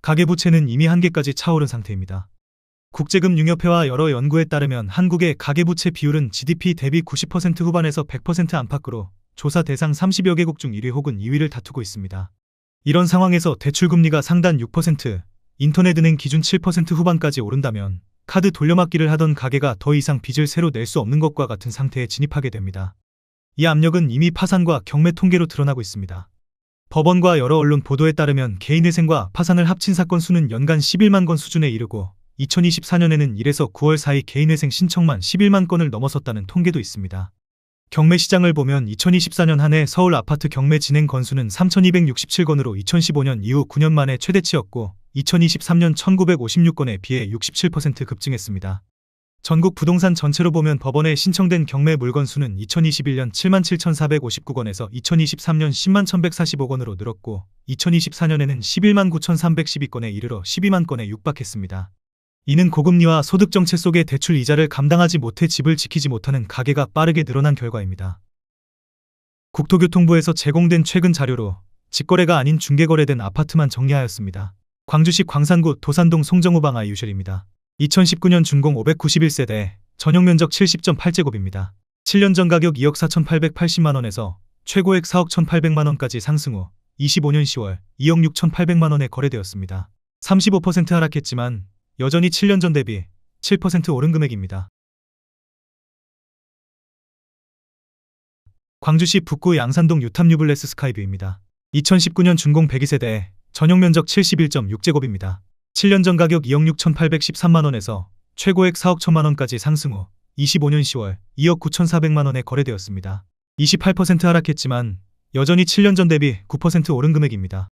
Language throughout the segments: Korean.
가계부채는 이미 한계까지 차오른 상태입니다. 국제금융협회와 여러 연구에 따르면 한국의 가계부채 비율은 GDP 대비 90% 후반에서 100% 안팎으로 조사 대상 30여 개국 중 1위 혹은 2위를 다투고 있습니다. 이런 상황에서 대출금리가 상단 6%, 인터넷은행 기준 7% 후반까지 오른다면 카드 돌려막기를 하던 가게가 더 이상 빚을 새로 낼 수 없는 것과 같은 상태에 진입하게 됩니다. 이 압력은 이미 파산과 경매 통계로 드러나고 있습니다. 법원과 여러 언론 보도에 따르면 개인회생과 파산을 합친 사건 수는 연간 11만 건 수준에 이르고 2024년에는 1에서 9월 사이 개인회생 신청만 11만 건을 넘어섰다는 통계도 있습니다. 경매 시장을 보면 2024년 한 해 서울 아파트 경매 진행 건수는 3,267건으로 2015년 이후 9년 만에 최대치였고 2023년 1,956건에 비해 67% 급증했습니다. 전국 부동산 전체로 보면 법원에 신청된 경매 물건 수는 2021년 77,459건에서 2023년 10만 1,145건으로 늘었고 2024년에는 11만 9,312건에 이르러 12만 건에 육박했습니다. 이는 고금리와 소득정체 속의 대출 이자를 감당하지 못해 집을 지키지 못하는 가계가 빠르게 늘어난 결과입니다. 국토교통부에서 제공된 최근 자료로 직거래가 아닌 중개거래된 아파트만 정리하였습니다. 광주시 광산구 도산동 송정호방 아이유실입니다. 2019년 준공 591세대, 전용면적 70.8제곱입니다. 7년 전 가격 2억 4,880만원에서 최고액 4억 1,800만원까지 상승 후 25년 10월 2억 6,800만원에 거래되었습니다. 35% 하락했지만 여전히 7년 전 대비 7% 오른 금액입니다. 광주시 북구 양산동 유탑뉴블레스 스카이뷰입니다. 2019년 준공 102세대, 전용면적 71.6제곱입니다. 7년 전 가격 2억 6,813만원에서 최고액 4억 1,000만원까지 상승 후 25년 10월 2억 9,400만원에 거래되었습니다. 28% 하락했지만 여전히 7년 전 대비 9% 오른 금액입니다.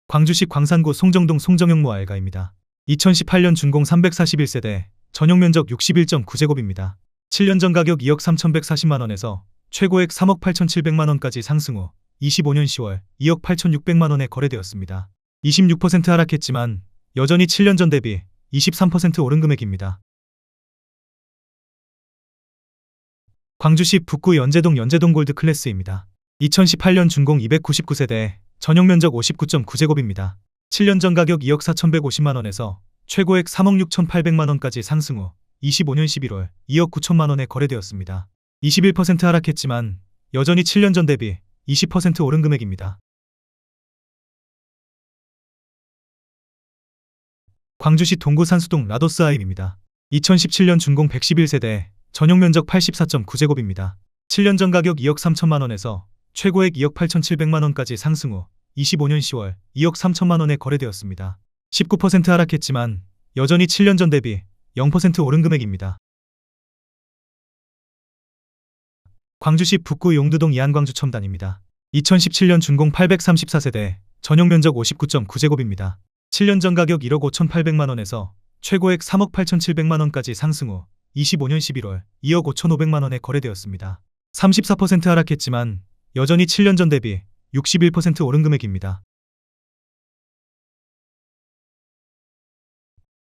광주시 광산구 송정동 송정형무 알가입니다. 2018년 준공 341세대, 전용면적 61.9제곱입니다. 7년 전 가격 2억 3,140만원에서 최고액 3억 8,700만원까지 상승 후 25년 10월 2억 8,600만원에 거래되었습니다. 26% 하락했지만 여전히 7년 전 대비 23% 오른 금액입니다. 광주시 북구 연제동 연제동 골드 클래스입니다. 2018년 준공 299세대, 전용면적 59.9제곱입니다. 7년 전 가격 2억 4,150만원에서 최고액 3억 6,800만원까지 상승 후 25년 11월 2억 9천만원에 거래되었습니다. 21% 하락했지만 여전히 7년 전 대비 20% 오른 금액입니다. 광주시 동구 산수동 라도스 아임입니다. 2017년 준공 111세대, 전용면적 84.9제곱입니다. 7년 전 가격 2억 3천만원에서 최고액 2억 8,700만원까지 상승 후 25년 10월 2억 3천만원에 거래되었습니다. 19% 하락했지만 여전히 7년 전 대비 0% 오른 금액입니다. 광주시 북구 용두동 이한광주 첨단입니다. 2017년 준공 834세대, 전용면적 59.9제곱입니다. 7년 전 가격 1억 5,800만원에서 최고액 3억 8,700만원까지 상승 후 25년 11월 2억 5,500만원에 거래되었습니다. 34% 하락했지만 여전히 7년 전 대비 61% 오른 금액입니다.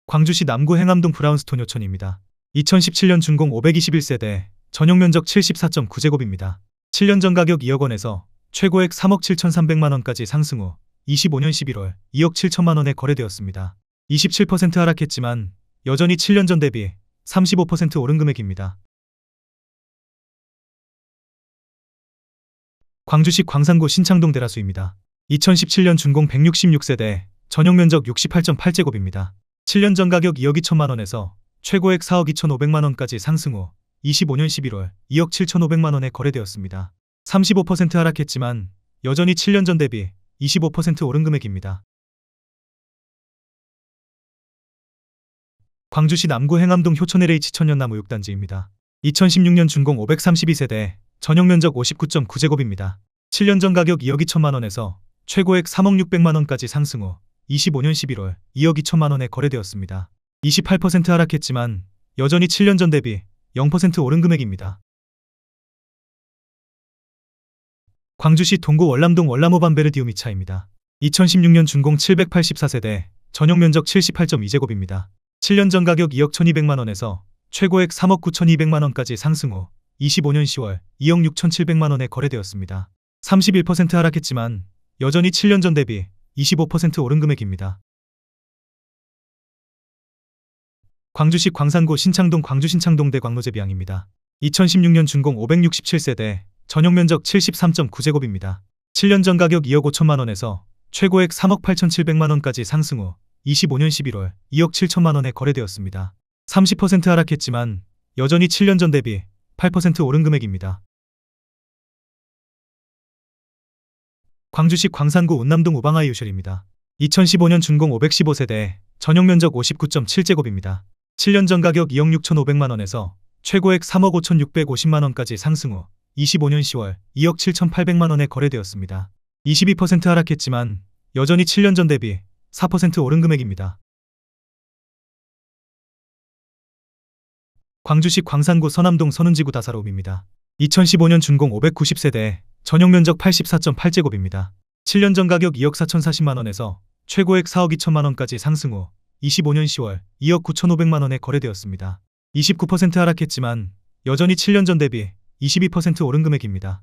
광주시 남구 행암동 브라운스톤 요천입니다. 2017년 준공 521세대, 전용면적 74.9제곱입니다. 7년 전 가격 2억 원에서 최고액 3억 7,300만원까지 상승 후 25년 11월 2억 7천만원에 거래되었습니다. 27% 하락했지만 여전히 7년 전 대비 35% 오른 금액입니다. 광주시 광산구 신창동 대라수입니다. 2017년 준공 166세대, 전용면적 68.8제곱입니다. 7년 전 가격 2억 2천만원에서 최고액 4억 2,500만원까지 상승 후 25년 11월 2억 7,500만원에 거래되었습니다. 35% 하락했지만 여전히 7년 전 대비 25% 오른 금액입니다. 광주시 남구 행암동 효천 LH 천연나무 6단지입니다. 2016년 준공 532세대, 전용면적 59.9제곱입니다. 7년 전 가격 2억 2천만원에서 최고액 3억 600만원까지 상승 후 25년 11월 2억 2천만원에 거래되었습니다. 28% 하락했지만 여전히 7년 전 대비 0% 오른 금액입니다. 광주시 동구 월남동 월남호 반베르디우미차입니다. 2016년 준공 784세대, 전용면적 78.2제곱입니다. 7년 전 가격 2억 1200만원에서 최고액 3억 9200만원까지 상승 후 25년 10월 2억 6700만원에 거래되었습니다. 31% 하락했지만 여전히 7년 전 대비 25% 오른 금액입니다. 광주시 광산구 신창동 광주 신창동대 광로제비양입니다. 2016년 준공 567세대, 전용 면적 73.9제곱입니다. 7년 전 가격 2억 5천만 원에서 최고액 3억 8,700만 원까지 상승 후 25년 11월 2억 7천만 원에 거래되었습니다. 30% 하락했지만 여전히 7년 전 대비 8% 오른 금액입니다. 광주시 광산구 운남동 우방하이유실입니다. 2015년 준공 515세대, 전용 면적 59.7제곱입니다. 7년 전 가격 2억 6,500만 원에서 최고액 3억 5,650만 원까지 상승 후 25년 10월 2억 7,800만 원에 거래되었습니다. 22% 하락했지만 여전히 7년 전 대비 4% 오른 금액입니다. 광주시 광산구 서남동 선운지구 다사로움입니다. 2015년 준공 590세대, 전용 면적 84.8제곱입니다. 7년 전 가격 2억 4,040만 원에서 최고액 4억 2천만 원까지 상승 후 25년 10월 2억 9,500만 원에 거래되었습니다. 29% 하락했지만 여전히 7년 전 대비 22% 오른 금액입니다.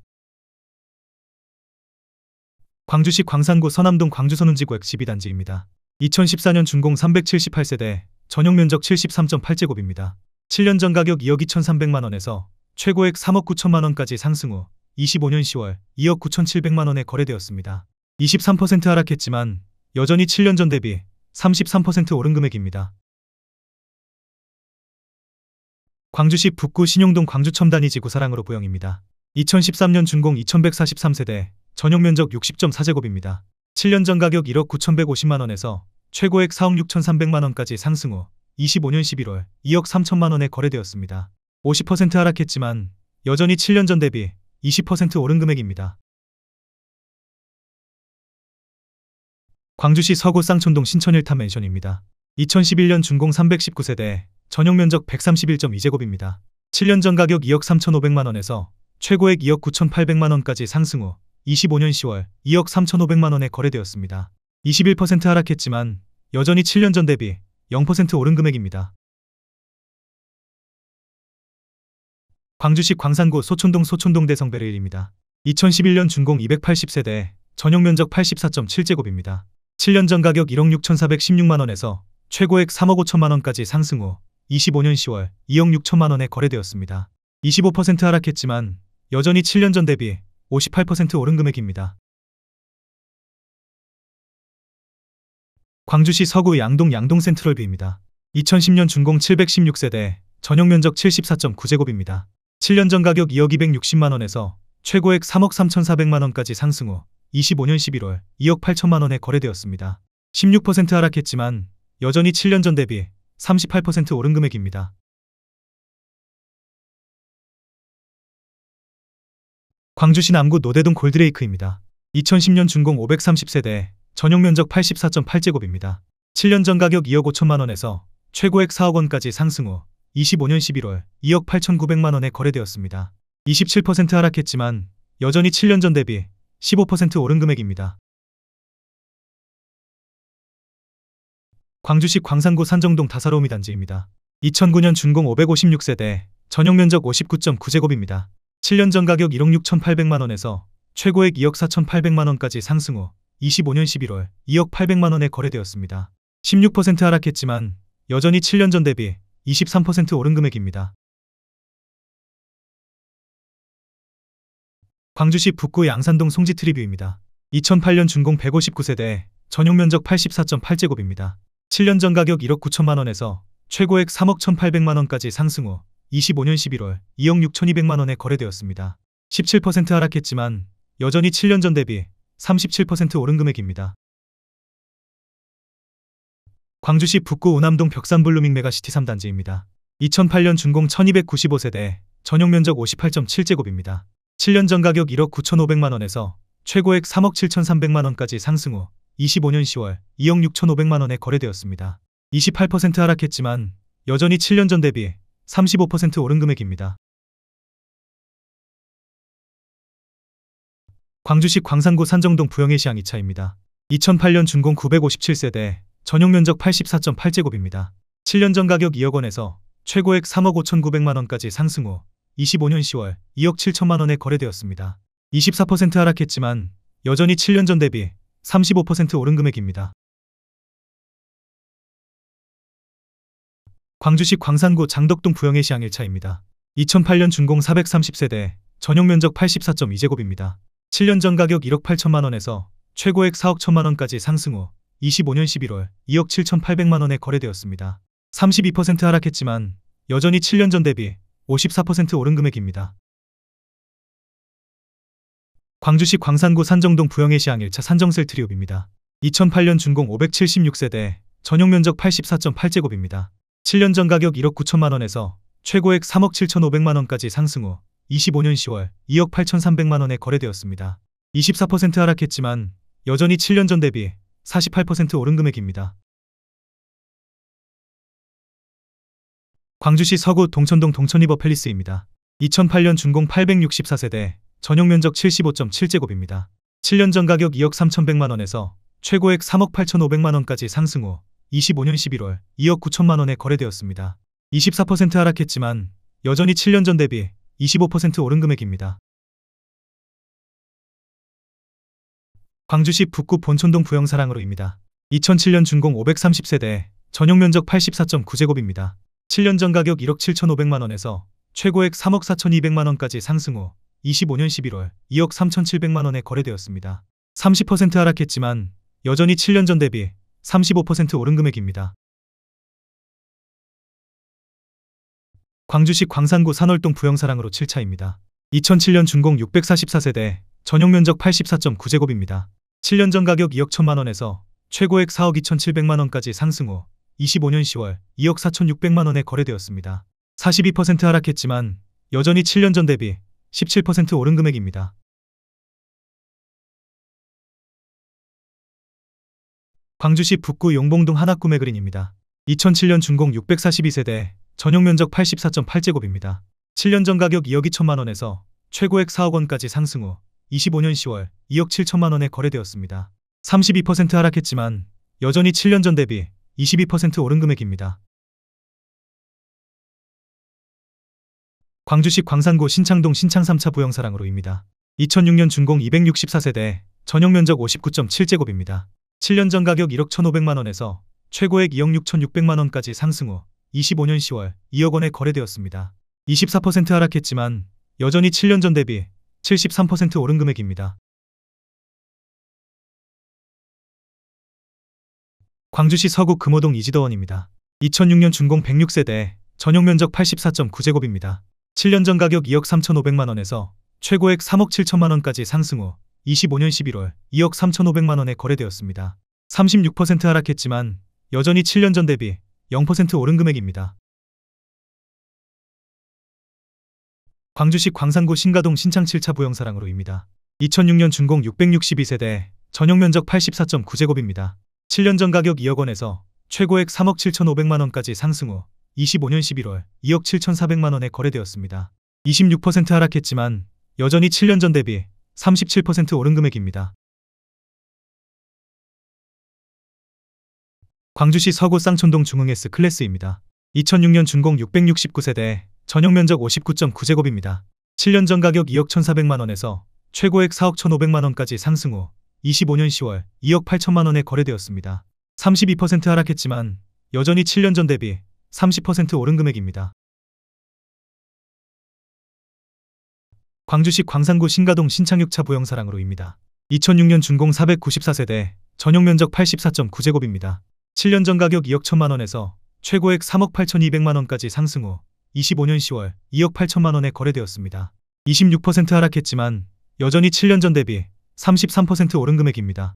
광주시 광산구 서남동 광주 선운지구 X12단지입니다. 2014년 준공 378세대, 전용 면적 73.8제곱입니다. 7년 전 가격 2억 2,300만 원에서 최고액 3억 9천만 원까지 상승 후 25년 10월 2억 9,700만 원에 거래되었습니다. 23% 하락했지만 여전히 7년 전 대비 33% 오른 금액입니다. 광주시 북구 신용동 광주첨단이 지구 사랑으로 부영입니다. 2013년 준공 2143세대, 전용 면적 60.4제곱입니다. 7년 전 가격 1억 9,150만 원에서 최고액 4억 6,300만 원까지 상승 후 25년 11월 2억 3천만 원에 거래되었습니다. 50% 하락했지만 여전히 7년 전 대비 20% 오른 금액입니다. 광주시 서구 쌍촌동 신천일타 맨션입니다. 2011년 준공 319세대, 전용 면적 131.2제곱입니다. 7년 전 가격 2억 3,500만 원에서 최고액 2억 9,800만 원까지 상승 후 25년 10월 2억 3,500만 원에 거래되었습니다. 21% 하락했지만 여전히 7년 전 대비 0% 오른 금액입니다. 광주시 광산구 소촌동 소촌동대성베르일입니다. 2011년 준공 280세대, 전용 면적 84.7제곱입니다. 7년 전 가격 1억 6,416만 원에서 최고액 3억 5천만 원까지 상승 후 25년 10월 2억 6천만 원에 거래되었습니다. 25% 하락했지만 여전히 7년 전 대비 58% 오른 금액입니다. 광주시 서구 양동 양동센트럴뷰입니다. 2010년 준공 716세대, 전용 면적 74.9제곱입니다. 7년 전 가격 2억 260만 원에서 최고액 3억 3,400만 원까지 상승 후 25년 11월 2억 8천만 원에 거래되었습니다. 16% 하락했지만 여전히 7년 전 대비 38% 오른 금액입니다. 광주시 남구 노대동 골드레이크입니다. 2010년 준공 530세대, 전용 면적 84.8제곱입니다. 7년 전 가격 2억 5천만 원에서 최고액 4억 원까지 상승 후 25년 11월 2억 8,900만 원에 거래되었습니다. 27% 하락했지만 여전히 7년 전 대비 15% 오른 금액입니다. 광주시 광산구 산정동 다사로움이 단지입니다. 2009년 준공 556세대, 전용 면적 59.9제곱입니다. 7년 전 가격 1억 6,800만 원에서 최고액 2억 4,800만 원까지 상승 후 25년 11월 2억 800만 원에 거래되었습니다. 16% 하락했지만 여전히 7년 전 대비 23% 오른 금액입니다. 광주시 북구 양산동 송지트리뷰입니다. 2008년 준공 159세대, 전용 면적 84.8제곱입니다. 7년 전 가격 1억 9천만 원에서 최고액 3억 1,800만 원까지 상승 후 25년 11월 2억 6,200만 원에 거래되었습니다. 17% 하락했지만 여전히 7년 전 대비 37% 오른 금액입니다. 광주시 북구 우남동 벽산블루밍 메가시티 3단지입니다. 2008년 준공 1295세대, 전용 면적 58.7제곱입니다. 7년 전 가격 1억 9,500만 원에서 최고액 3억 7,300만 원까지 상승 후 25년 10월 2억 6,500만 원에 거래되었습니다. 28% 하락했지만 여전히 7년 전 대비 35% 오른 금액입니다. 광주시 광산구 산정동 부영의시장 2차입니다. 2008년 준공 957세대, 전용 면적 84.8제곱입니다. 7년 전 가격 2억 원에서 최고액 3억 5,900만 원까지 상승 후 25년 10월 2억 7천만 원에 거래되었습니다. 24% 하락했지만 여전히 7년 전 대비 35% 오른 금액입니다. 광주시 광산구 장덕동 부영의 시향 1차입니다. 2008년 준공 430세대, 전용 면적 84.2제곱입니다. 7년 전 가격 1억 8천만 원에서 최고액 4억 1천만 원까지 상승 후 25년 11월 2억 7,800만 원에 거래되었습니다. 32% 하락했지만 여전히 7년 전 대비 54% 오른 금액입니다. 광주시 광산구 산정동 부영의 시향 1차 산정셀 트리옵입니다. 2008년 준공 576세대, 전용 면적 84.8제곱입니다. 7년 전 가격 1억 9천만 원에서 최고액 3억 7,500만 원까지 상승 후 25년 10월 2억 8,300만 원에 거래되었습니다. 24% 하락했지만 여전히 7년 전 대비 48% 오른 금액입니다. 광주시 서구 동천동 동천리버 팰리스입니다. 2008년 준공 864세대, 전용 면적 75.7제곱입니다. 7년 전 가격 2억 3,100만 원에서 최고액 3억 8,500만 원까지 상승 후 25년 11월 2억 9천만 원에 거래되었습니다. 24% 하락했지만 여전히 7년 전 대비 25% 오른 금액입니다. 광주시 북구 본촌동 부영사랑으로입니다. 2007년 준공 530세대, 전용 면적 84.9제곱입니다. 7년 전 가격 1억 7,500만 원에서 최고액 3억 4,200만 원까지 상승 후 25년 11월 2억 3,700만 원에 거래되었습니다. 30% 하락했지만 여전히 7년 전 대비 35% 오른 금액입니다. 광주시 광산구 산월동 부영사랑으로 7차입니다. 2007년 준공 644세대, 전용 면적 84.9제곱입니다. 7년 전 가격 2억 1천만 원에서 최고액 4억 2,700만 원까지 상승 후 25년 10월 2억 4,600만 원에 거래되었습니다. 42% 하락했지만 여전히 7년 전 대비 17% 오른 금액입니다. 광주시 북구 용봉동 하나꿈의 그린입니다. 2007년 준공 642세대, 전용 면적 84.8제곱입니다. 7년 전 가격 2억 2천만 원에서 최고액 4억 원까지 상승 후 25년 10월 2억 7천만 원에 거래되었습니다. 32% 하락했지만 여전히 7년 전 대비 22% 오른 금액입니다. 광주시 광산구 신창동 신창 3차 부영사랑으로입니다. 2006년 준공 264세대, 전용 면적 59.7제곱입니다. 7년 전 가격 1억 1,500만 원에서 최고액 2억 6,600만 원까지 상승 후 25년 10월 2억 원에 거래되었습니다. 24% 하락했지만 여전히 7년 전 대비 73% 오른 금액입니다. 광주시 서구 금호동 이지더원입니다. 2006년 준공 106세대, 전용 면적 84.9제곱입니다. 7년 전 가격 2억 3,500만 원에서 최고액 3억 7천만 원까지 상승 후 25년 11월 2억 3,500만 원에 거래되었습니다. 36% 하락했지만 여전히 7년 전 대비 0% 오른 금액입니다. 광주시 광산구 신가동 신창 7차 부영사랑으로입니다. 2006년 준공 662세대, 전용 면적 84.9제곱입니다. 7년 전 가격 2억 원에서 최고액 3억 7,500만 원까지 상승 후 25년 11월 2억 7,400만 원에 거래되었습니다. 26% 하락했지만 여전히 7년 전 대비 37% 오른 금액입니다. 광주시 서구 쌍촌동 중흥S 클래스입니다. 2006년 준공 669세대, 전용 면적 59.9제곱입니다. 7년 전 가격 2억 1,400만 원에서 최고액 4억 1,500만 원까지 상승 후 25년 10월 2억 8천만 원에 거래되었습니다. 32% 하락했지만 여전히 7년 전 대비 30% 오른 금액입니다. 광주시 광산구 신가동 신창 6차 부영사랑으로입니다. 2006년 준공 494세대, 전용 면적 84.9제곱입니다. 7년 전 가격 2억 1천만 원에서 최고액 3억 8,200만 원까지 상승 후 25년 10월 2억 8천만 원에 거래되었습니다. 26% 하락했지만 여전히 7년 전 대비 33% 오른 금액입니다.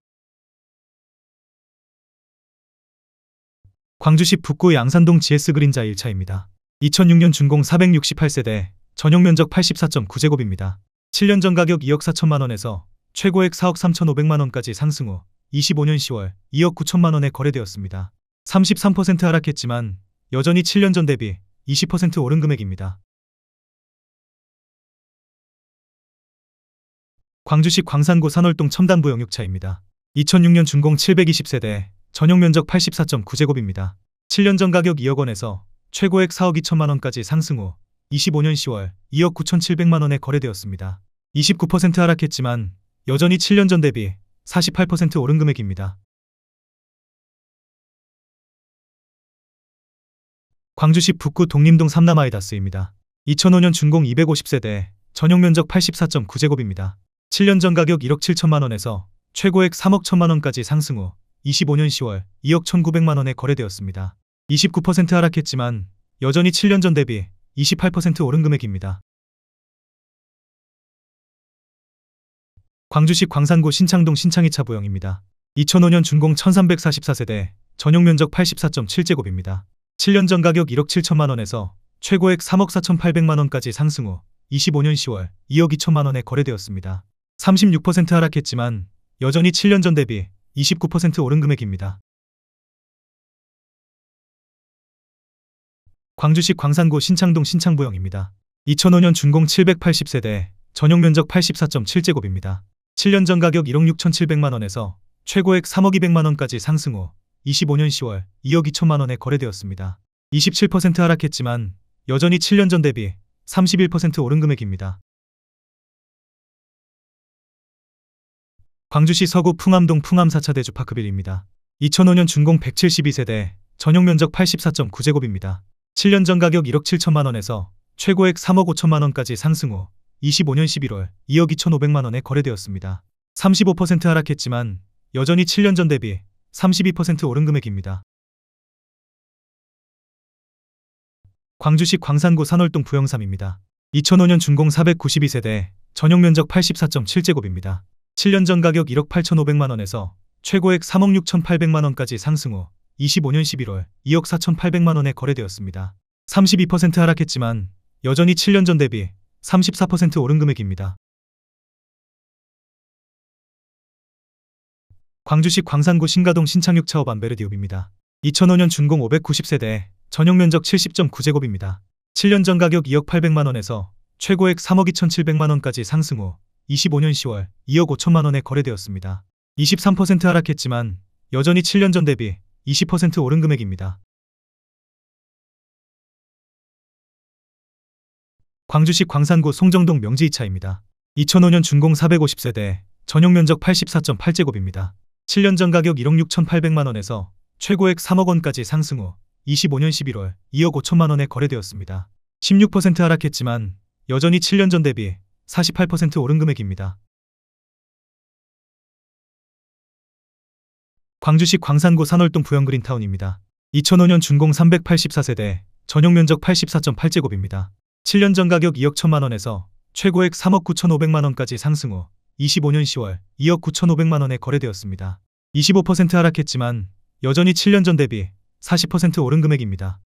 광주시 북구 양산동 GS 그린자 1차입니다. 2006년 준공 468세대, 전용 면적 84.9제곱입니다. 7년 전 가격 2억 4천만 원에서 최고액 4억 3,500만 원까지 상승 후 25년 10월 2억 9천만 원에 거래되었습니다. 33% 하락했지만 여전히 7년 전 대비 20% 오른 금액입니다. 광주시 광산구 산월동 첨단부 영육차입니다. 2006년 준공 720세대, 전용 면적 84.9제곱입니다. 7년 전 가격 2억 원에서 최고액 4억 2천만 원까지 상승 후 25년 10월 2억 9,700만 원에 거래되었습니다. 29% 하락했지만 여전히 7년 전 대비 48% 오른 금액입니다. 광주시 북구 독림동 삼남아이다스입니다. 2005년 준공 250세대, 전용 면적 84.9제곱입니다. 7년 전 가격 1억 7천만 원에서 최고액 3억 1천만 원까지 상승 후 25년 10월 2억 1,900만 원에 거래되었습니다. 29% 하락했지만 여전히 7년 전 대비 28% 오른 금액입니다. 광주시 광산구 신창동 신창이차 부영입니다. 2005년 준공 1344세대, 전용 면적 84.7제곱입니다. 7년 전 가격 1억 7천만 원에서 최고액 3억 4,800만 원까지 상승 후 25년 10월 2억 2천만 원에 거래되었습니다. 36% 하락했지만 여전히 7년 전 대비 29% 오른 금액입니다. 광주시 광산구 신창동 신창부영입니다. 2005년 준공 780세대, 전용 면적 84.7제곱입니다. 7년 전 가격 1억 6,700만 원에서 최고액 3억 200만 원까지 상승 후 25년 10월 2억 2천만 원에 거래되었습니다. 27% 하락했지만 여전히 7년 전 대비 31% 오른 금액입니다. 광주시 서구 풍암동 풍암 4차 대주 파크빌입니다. 2005년 준공 172세대, 전용 면적 84.9제곱입니다. 7년 전 가격 1억 7천만 원에서 최고액 3억 5천만 원까지 상승 후 25년 11월 2억 2,500만 원에 거래되었습니다. 35% 하락했지만 여전히 7년 전 대비 32% 오른 금액입니다. 광주시 광산구 산월동 부영삼입니다. 2005년 준공 492세대, 전용 면적 84.7제곱입니다. 7년 전 가격 1억 8,500만 원에서 최고액 3억 6,800만 원까지 상승 후 25년 11월 2억 4,800만 원에 거래되었습니다. 32% 하락했지만 여전히 7년 전 대비 34% 오른 금액입니다. 광주시 광산구 신가동 신창6 차업 안베르디옵입니다. 2005년 준공 590세대, 전용 면적 70.9제곱입니다. 7년 전 가격 2억 800만 원에서 최고액 3억 2,700만 원까지 상승 후 25년 10월 2억 5천만 원에 거래되었습니다. 23% 하락했지만 여전히 7년 전 대비 20% 오른 금액입니다. 광주시 광산구 송정동 명지 2차입니다. 2005년 준공 450세대, 전용 면적 84.8제곱입니다. 7년 전 가격 1억 6,800만 원에서 최고액 3억 원까지 상승 후 25년 11월 2억 5천만 원에 거래되었습니다. 16% 하락했지만 여전히 7년 전 대비 48% 오른 금액입니다. 광주시 광산구 산월동 부영그린타운입니다. 2005년 준공 384세대, 전용 면적 84.8제곱입니다. 7년 전 가격 2억 1천만 원에서 최고액 3억 9,500만 원까지 상승 후 25년 10월 2억 9,500만 원에 거래되었습니다. 25% 하락했지만 여전히 7년 전 대비 40% 오른 금액입니다.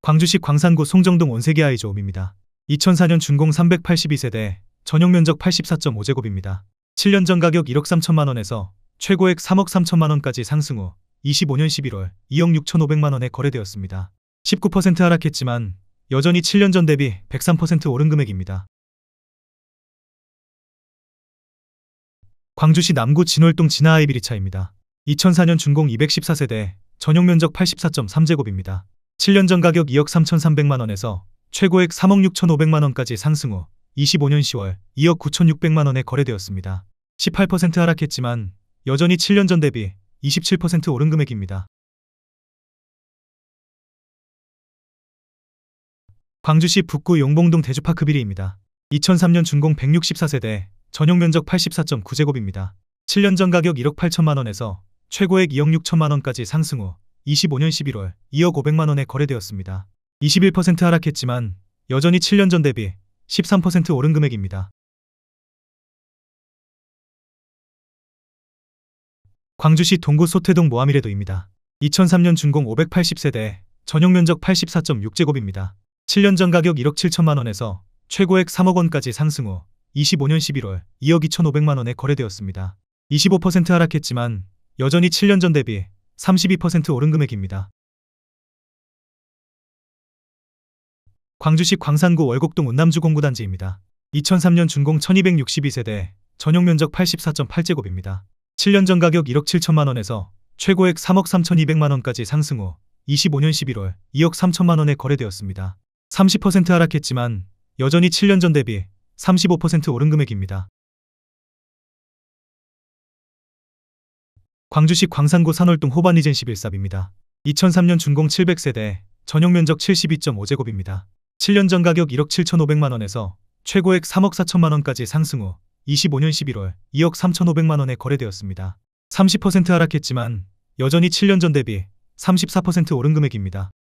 광주시 광산구 송정동 온세기 아이조홈입니다. 2004년 준공 382세대, 전용 면적 84.5제곱입니다. 7년 전 가격 1억 3천만 원에서 최고액 3억 3천만 원까지 상승 후 25년 11월 2억 6,500만 원에 거래되었습니다. 19% 하락했지만 여전히 7년 전 대비 103% 오른 금액입니다. 광주시 남구 진월동 진아아이비리차입니다. 2004년 준공 214세대, 전용 면적 84.3제곱입니다. 7년 전 가격 2억 3,300만 원에서 최고액 3억 6,500만 원까지 상승 후 25년 10월 2억 9,600만 원에 거래되었습니다. 18% 하락했지만 여전히 7년 전 대비 27% 오른 금액입니다. 광주시 북구 용봉동 대주파크비리입니다. 2003년 준공 164세대, 전용 면적 84.9제곱입니다. 7년 전 가격 1억 8천만 원에서 최고액 2억 6천만 원까지 상승 후 25년 11월 2억 500만 원에 거래되었습니다. 21% 하락했지만 여전히 7년 전 대비 13% 오른 금액입니다. 광주시 동구 소태동 모하미레도입니다. 2003년 준공 580세대, 전용 면적 84.6제곱입니다. 7년 전 가격 1억 7천만 원에서 최고액 3억 원까지 상승 후 25년 11월 2억 2,500만 원에 거래되었습니다. 25% 하락했지만 여전히 7년 전 대비 32% 오른 금액입니다. 광주시 광산구 월곡동 운남주 공구단지입니다. 2003년 준공 1262세대, 전용 면적 84.8제곱입니다. 7년 전 가격 1억 7천만 원에서 최고액 3억 3,200만 원까지 상승 후 25년 11월 2억 3천만 원에 거래되었습니다. 30% 하락했지만 여전히 7년 전 대비 35% 오른 금액입니다. 광주시 광산구 산월동 호반리젠 11삽입니다. 2003년 준공 700세대, 전용 면적 72.5제곱입니다. 7년 전 가격 1억 7,500만원에서 최고액 3억 4천만원까지 상승 후 25년 11월 2억 3,500만원에 거래되었습니다. 30% 하락했지만 여전히 7년 전 대비 34% 오른 금액입니다.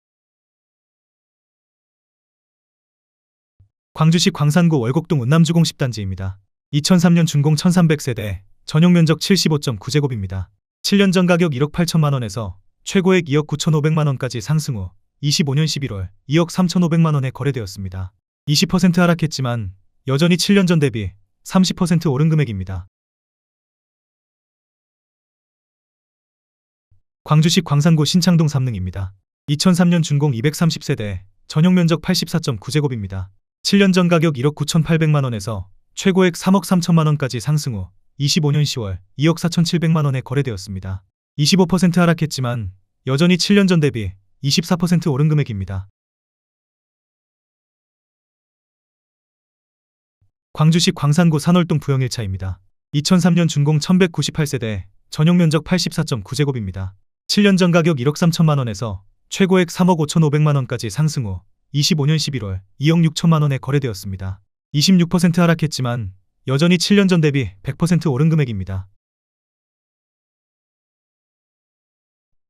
광주시 광산구 월곡동 운남주공 10단지입니다. 2003년 준공 1300세대, 전용 면적 75.9제곱입니다. 7년 전 가격 1억 8천만원에서 최고액 2억 9,500만원까지 상승 후 25년 11월 2억 3,500만원에 거래되었습니다. 20% 하락했지만 여전히 7년 전 대비 30% 오른 금액입니다. 광주시 광산구 신창동 삼능입니다. 2003년 준공 230세대, 전용 면적 84.9제곱입니다. 7년 전 가격 1억 9,800만원에서 최고액 3억 3천만원까지 상승 후 25년 10월 2억 4,700만원에 거래되었습니다. 25% 하락했지만 여전히 7년 전 대비 24% 오른 금액입니다. 광주시 광산구 산월동 부영 1차입니다. 2003년 준공 1198세대, 전용 면적 84.9제곱입니다. 7년 전 가격 1억 3천만원에서 최고액 3억 5,500만원까지 상승 후 25년 11월 2억 6천만원에 거래되었습니다. 26% 하락했지만 여전히 7년 전 대비 100% 오른 금액입니다.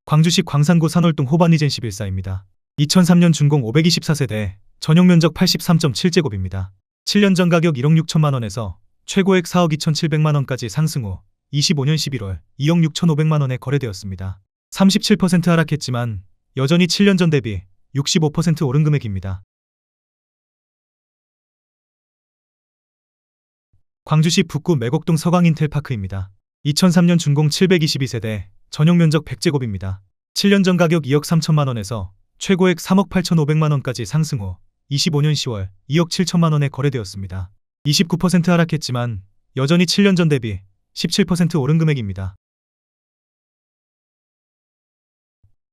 광주시 광산구 산월동 호반리젠 11사입니다. 2003년 준공 524세대, 전용 면적 83.7제곱입니다. 7년 전 가격 1억 6천만원에서 최고액 4억 2,700만원까지 상승 후 25년 11월 2억 6,500만원에 거래되었습니다. 37% 하락했지만 여전히 7년 전 대비 65% 오른 금액입니다. 광주시 북구 매곡동 서강인텔파크입니다. 2003년 준공 722세대, 전용 면적 100제곱입니다. 7년 전 가격 2억 3천만원에서 최고액 3억 8,500만원까지 상승 후 25년 10월 2억 7천만원에 거래되었습니다. 29% 하락했지만 여전히 7년 전 대비 17% 오른 금액입니다.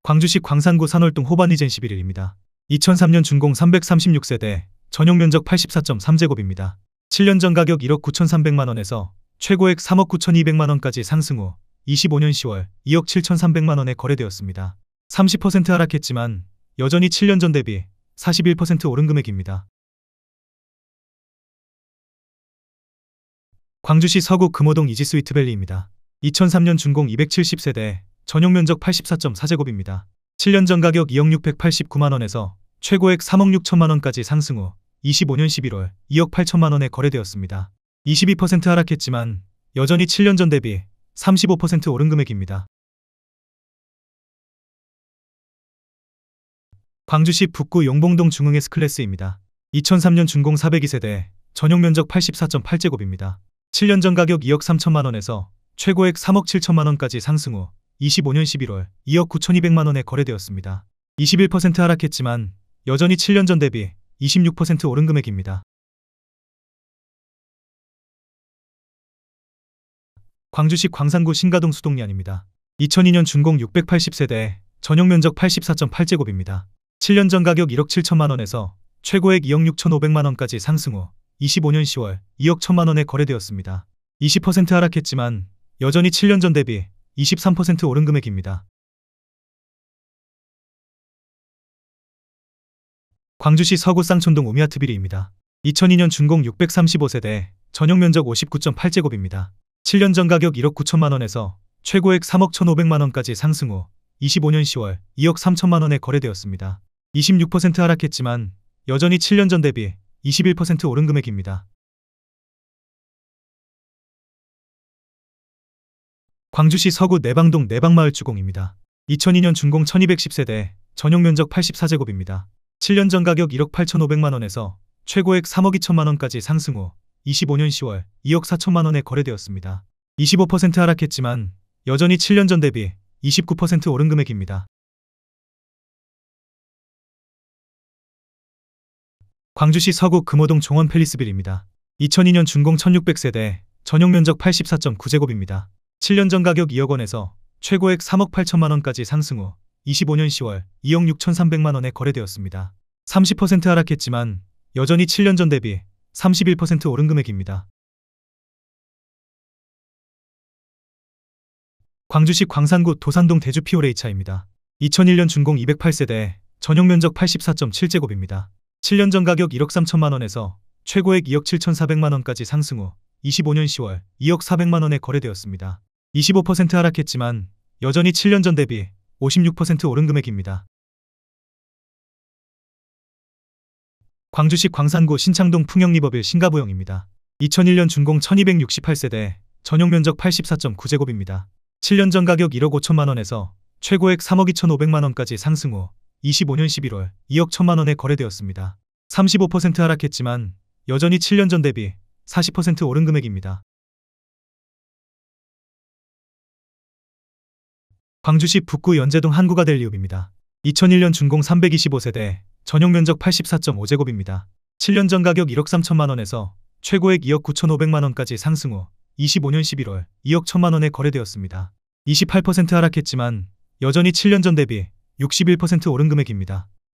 광주시 광산구 산월동 호반리젠 11일입니다. 2003년 준공 336세대, 전용 면적 84.3제곱입니다. 7년 전 가격 1억 9,300만원에서 최고액 3억 9,200만원까지 상승 후 25년 10월 2억 7,300만원에 거래되었습니다. 30% 하락했지만 여전히 7년 전 대비 41% 오른 금액입니다. 광주시 서구 금호동 이지스위트밸리입니다. 2003년 준공 270세대, 전용 면적 84.4제곱입니다. 7년 전 가격 2억 689만원에서 최고액 3억 6천만원까지 상승 후 25년 11월 2억 8천만원에 거래되었습니다. 22% 하락했지만 여전히 7년 전 대비 35% 오른 금액입니다. 광주시 북구 용봉동 중흥 S클래스입니다. 2003년 준공 402세대, 전용 면적 84.8제곱입니다. 7년 전 가격 2억 3천만원에서 최고액 3억 7천만원까지 상승 후 25년 11월 2억 9,200만원에 거래되었습니다. 21% 하락했지만 여전히 7년 전 대비 26% 오른 금액입니다. 광주시 광산구 신가동 수동리안입니다. 2002년 준공 680세대, 전용 면적 84.8제곱입니다. 7년 전 가격 1억 7천만원에서 최고액 2억 6,500만원까지 상승 후 25년 10월 2억 1천만원에 거래되었습니다. 20% 하락했지만 여전히 7년 전 대비 23% 오른 금액입니다. 광주시 서구 쌍촌동 우미아트비리입니다. 2002년 준공 635세대, 전용 면적 59.8제곱입니다. 7년 전 가격 1억 9천만원에서 최고액 3억 1,500만원까지 상승 후 25년 10월 2억 3천만원에 거래되었습니다. 26% 하락했지만 여전히 7년 전 대비 21% 오른 금액입니다. 광주시 서구 내방동 내방마을 주공입니다. 2002년 준공 1210세대, 전용 면적 84제곱입니다. 7년 전 가격 1억 8,500만원에서 최고액 3억 2천만원까지 상승 후 25년 10월 2억 4천만원에 거래되었습니다. 25% 하락했지만 여전히 7년 전 대비 29% 오른 금액입니다. 광주시 서구 금호동 종원 팰리스빌입니다. 2002년 준공 1600세대, 전용 면적 84.9제곱입니다. 7년 전 가격 2억 원에서 최고액 3억 8천만원까지 상승 후 25년 10월 2억 6,300만원에 거래되었습니다. 30% 하락했지만 여전히 7년 전 대비 31% 오른 금액입니다. 광주시 광산구 도산동 대주 피오레이차입니다. 2001년 준공 208세대, 전용 면적 84.7제곱입니다. 7년 전 가격 1억 3천만 원에서 최고액 2억 7,400만 원까지 상승 후 25년 10월 2억 400만 원에 거래되었습니다. 25% 하락했지만 여전히 7년 전 대비 56% 오른 금액입니다. 광주시 광산구 신창동 풍영리버빌 신가부영입니다. 2001년 준공 1268세대, 전용 면적 84.9제곱입니다. 7년 전 가격 1억 5천만 원에서 최고액 3억 2,500만 원까지 상승 후 25년 11월 2억 1천만 원에 거래되었습니다. 35% 하락했지만 여전히 7년 전 대비 40% 오른 금액입니다. 광주시 북구 연제동 한국아델리움입니다. 2001년 준공 325세대, 전용 면적 84.5제곱입니다. 7년 전 가격 1억 3천만 원에서 최고액 2억 9,500만 원까지 상승 후 25년 11월 2억 1천만 원에 거래되었습니다. 28% 하락했지만 여전히 7년 전 대비 61% 오른 금액입니다.